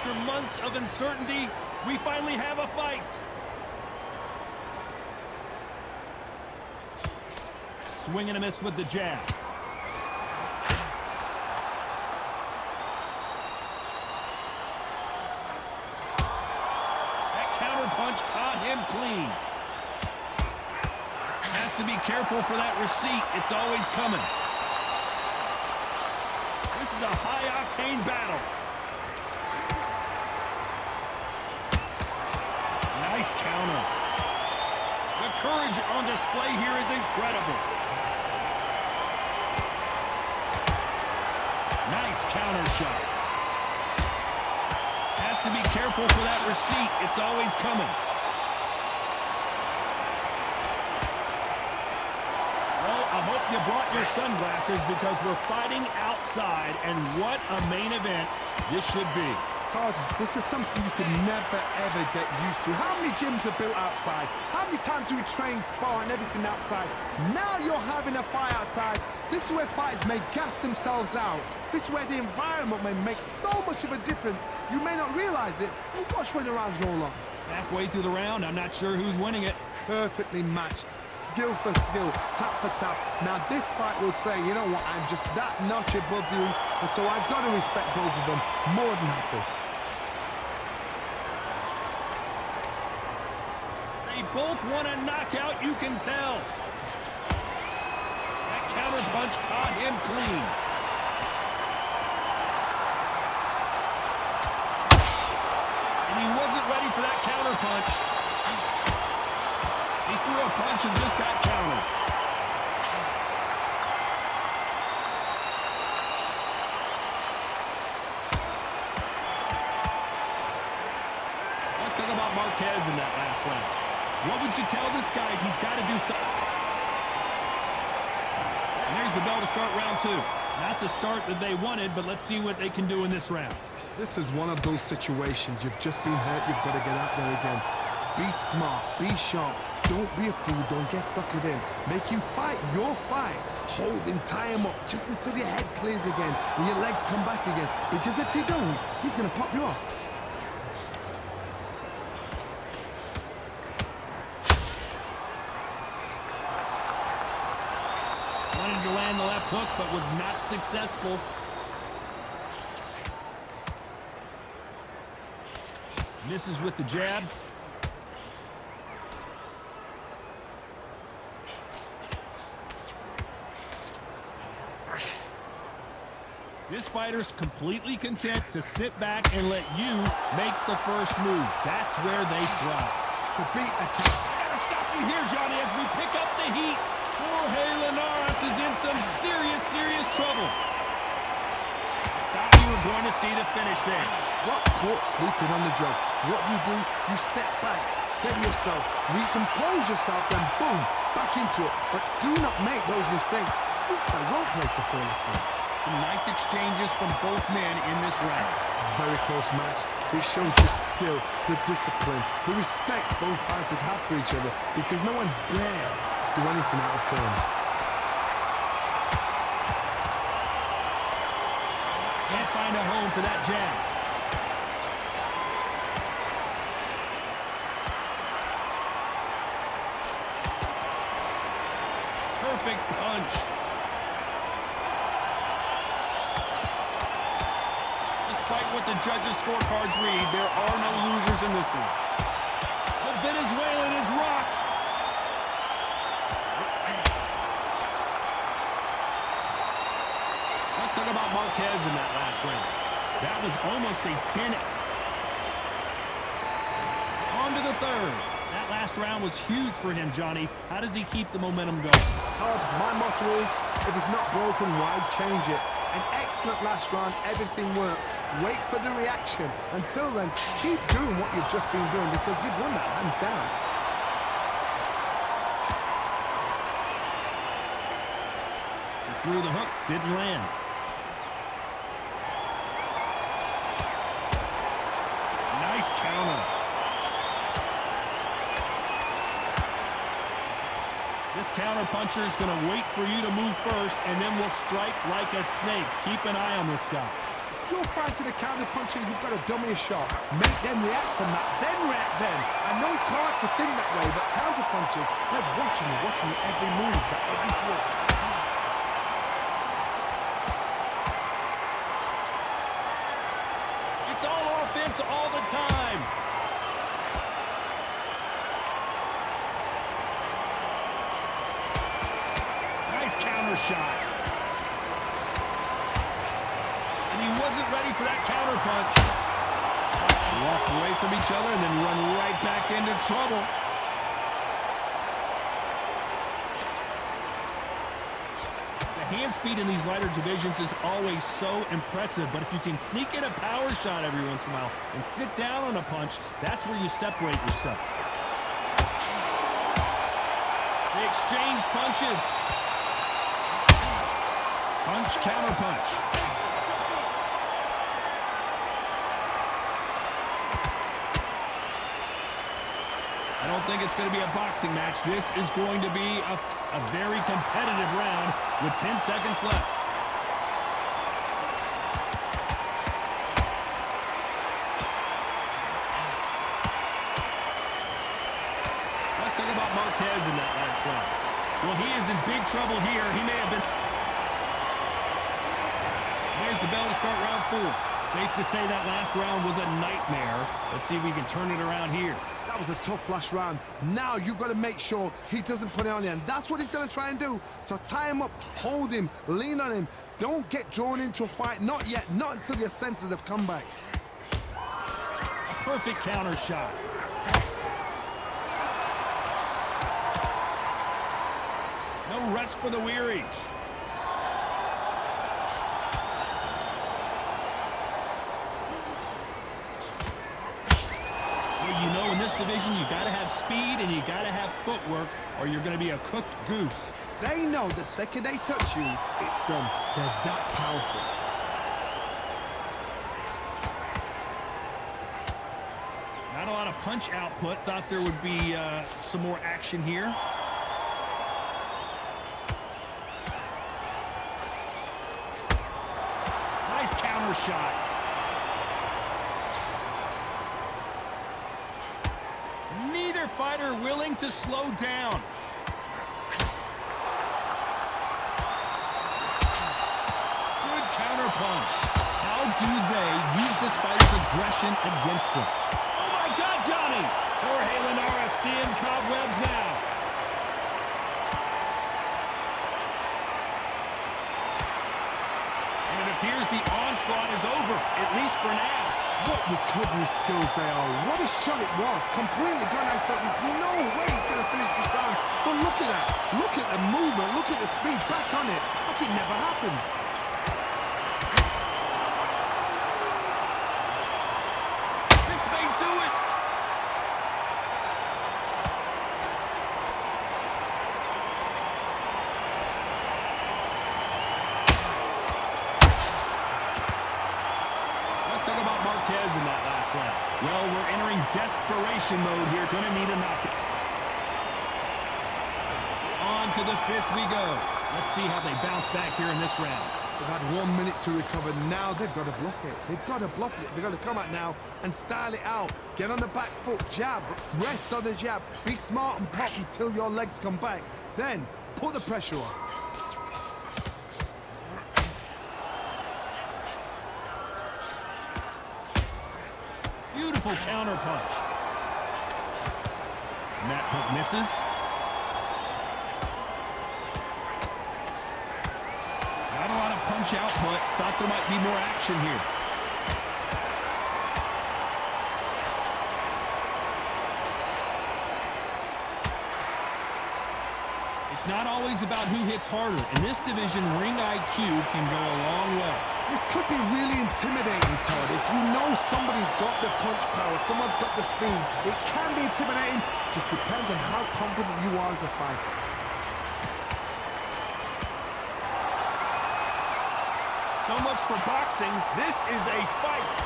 After months of uncertainty, we finally have a fight. Swing and a miss with the jab. That counter punch caught him clean. Has to be careful for that receipt. It's always coming. This is a high-octane battle. Nice counter. The courage on display here is incredible. Nice counter shot. Has to be careful for that receipt. It's always coming. Well, I hope you brought your sunglasses because we're fighting outside, and what a main event this should be. Todd, this is something you could never, ever get used to. How many gyms are built outside? How many times do we train, spar, and everything outside? Now you're having a fight outside. This is where fighters may gas themselves out. This is where the environment may make so much of a difference. You may not realize it, but watch when the rounds roll on. Halfway through the round, I'm not sure who's winning it. Perfectly matched, skill for skill, tap for tap. Now this fight will say, you know what, I'm just that notch above you, and so I've got to respect both of them more than happy. They both want a knockout, you can tell. That counter punch caught him clean. And he wasn't ready for that counter punch. He threw a punch and just got countered. Let's talk about Marquez in that last round. What would you tell this guy? He's got to do something. And there's the bell to start round two. Not the start that they wanted, but let's see what they can do in this round. This is one of those situations. You've just been hurt. You've got to get out there again. Be smart. Be sharp. Don't be a fool. Don't get suckered in. Make him fight your fight. Hold him, tie him up, just until your head clears again and your legs come back again. Because if you don't, he's going to pop you off. Wanted to land the left hook, but was not successful. Misses with the jab. This fighter's completely content to sit back and let you make the first move. That's where they thrive. To beat a cat. Gotta stop you here, Johnny, as we pick up the heat. Jorge Linares is in some serious trouble. Thought you were going to see the finish there. Got caught sleeping on the job. What do? You step back, steady yourself, recompose yourself, then boom, back into it. But do not make those mistakes. This is the wrong place to fall asleep. Some nice exchanges from both men in this round. Very close match. It shows the skill, the discipline, the respect both fighters have for each other, because no one dare do anything out of turn. Can't find a home for that jab. Perfect punch. Despite what the judges' scorecards read, there are no losers in this one. The Venezuelan is rocked. Let's talk about Marquez in that last round. That was almost a 10. On to the third. That last round was huge for him, Johnny. How does he keep the momentum going? Todd, my motto is, if it's not broken, why change it? An excellent last round, everything works. Wait for the reaction. Until then, keep doing what you've just been doing, because you've won that hands down. He threw the hook, didn't land. Nice counter. This counter puncher is going to wait for you to move first, and then will strike like a snake. Keep an eye on this guy. You're fighting a counter puncher, you've got to dummy a shot. Make them react from that, then react then. I know it's hard to think that way, but counter punchers, they're watching you every move, every twitch. It's all offense all the time. Nice counter shot. And he wasn't ready for that counter punch. Walk away from each other and then run right back into trouble. The hand speed in these lighter divisions is always so impressive, but if you can sneak in a power shot every once in a while and sit down on a punch, that's where you separate yourself. They exchange punches. Punch, counter punch. I don't think it's going to be a boxing match. This is going to be a very competitive round with 10 seconds left. Let's talk about Marquez in that last round. Well, he is in big trouble here. He may have been... There's the bell to start round 4. Safe to say that last round was a nightmare. Let's see if we can turn it around here. That was a tough last round. Now you've got to make sure he doesn't put it on you, and that's what he's going to try and do. So tie him up, hold him, lean on him. Don't get drawn into a fight. Not yet. Not until your senses have come back. A perfect counter shot. No rest for the weary. You know, in this division, you got to have speed and you got to have footwork, or you're going to be a cooked goose. They know the second they touch you, it's done. They're that powerful. Not a lot of punch output. Thought there would be some more action here. Nice counter shot. Neither fighter willing to slow down. Good counter punch. How do they use this fighter's aggression against them? Oh my God, Johnny! Jorge Linares seeing cobwebs now. And it appears the onslaught is over, at least for now. What recovery skills they are. What a shot it was. Completely gone. I thought there's no way he's going to finish this round. But look at that. Look at the movement. Look at the speed. Back on it. Like it never happened. This may do it. Talk about Marquez in that last round. Well, we're entering desperation mode here. Gonna need a knockout. On to the 5th we go. Let's see how they bounce back here in this round. They've had 1 minute to recover. Now they've got to bluff it. They've got to bluff it. They've got to come out now and style it out. Get on the back foot, jab, rest on the jab. Be smart and pop until your legs come back. Then put the pressure on. Beautiful counter punch. And that hook misses. Not a lot of punch output. Thought there might be more action here. It's not always about who hits harder. In this division, ring IQ can go a long way. This could be really intimidating, Todd. If you know somebody's got the punch power, someone's got the speed, it can be intimidating. Just depends on how confident you are as a fighter. So much for boxing. This is a fight.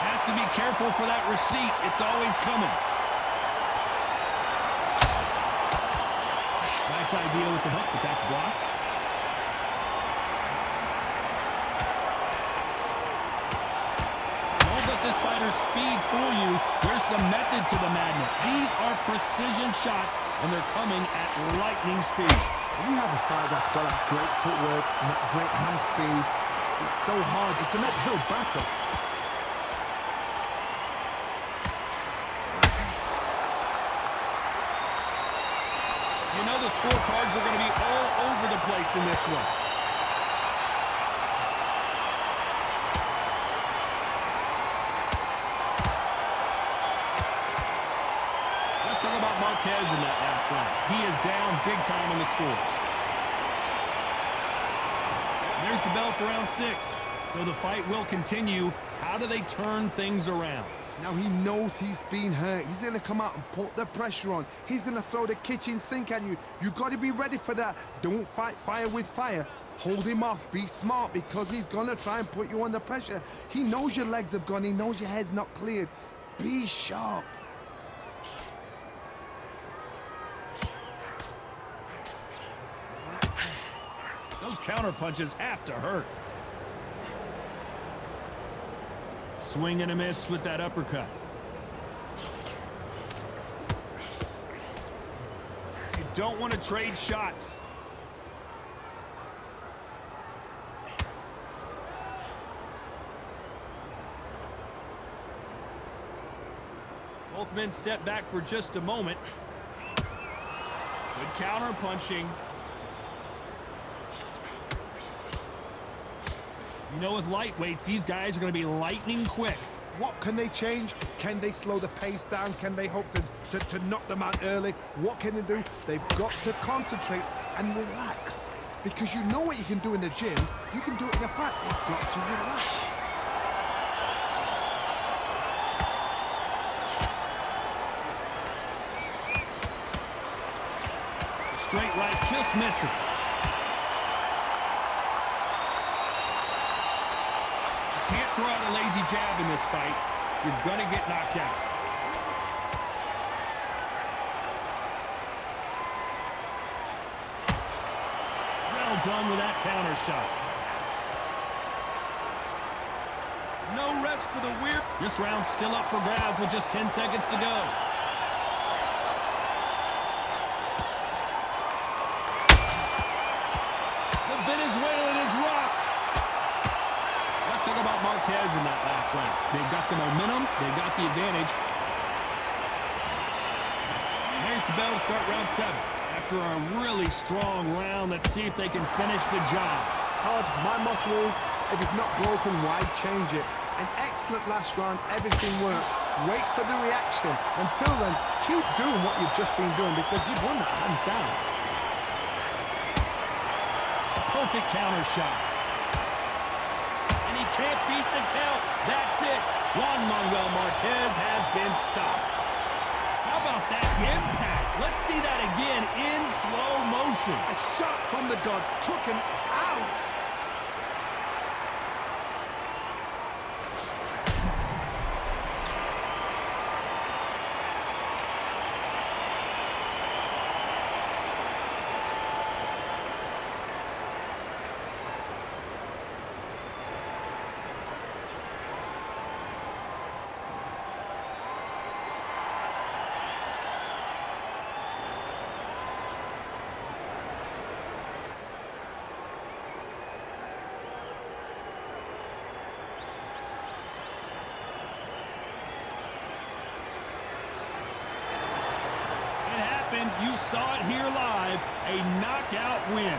Has to be careful for that receipt. It's always coming. Nice Nice idea with the hook, but that's blocked. Don't let this fighter's speed fool you. There's some method to the madness. These are precision shots, and they're coming at lightning speed. When you have a fighter that's got that great footwork and that great hand speed, it's so hard. It's an uphill battle. You know the scorecards are going to be all over the place in this one. Let's talk about Marquez in that last round. He is down big time on the scores. There's the bell for round 6. So the fight will continue. How do they turn things around? Now he knows he's been hurt. He's going to come out and put the pressure on. He's going to throw the kitchen sink at you. You got to be ready for that. Don't fight fire with fire. Hold him off. Be smart because he's going to try and put you under pressure. He knows your legs have gone. He knows your head's not cleared. Be sharp. Those counter punches have to hurt. Swing and a miss with that uppercut. You don't want to trade shots. Both men step back for just a moment. Good counter punching. You know, with lightweights, these guys are going to be lightning quick. What can they change? Can they slow the pace down? Can they hope to knock them out early? What can they do? They've got to concentrate and relax. Because you know what you can do in the gym. You can do it in the fight. They've got to relax. Straight right just misses. Can't throw out a lazy jab in this fight. You're going to get knocked out. Well done with that counter shot. No rest for the weird. This round's still up for grabs with just 10 seconds to go. The Venezuelan is rocked. Let's talk about Marquez in that last round. They've got the momentum. They've got the advantage. There's the bell to start round 7. After a really strong round, let's see if they can finish the job. Todd, my motto is, if it's not broken, why change it? An excellent last round. Everything works. Wait for the reaction. Until then, keep doing what you've just been doing because you've won that hands down. Perfect counter shot. And he can't beat the count. That's it. Juan Manuel Marquez has been stopped. How about that impact? Let's see that again in slow motion. A shot from the gods took him out. You saw it here live, a knockout win.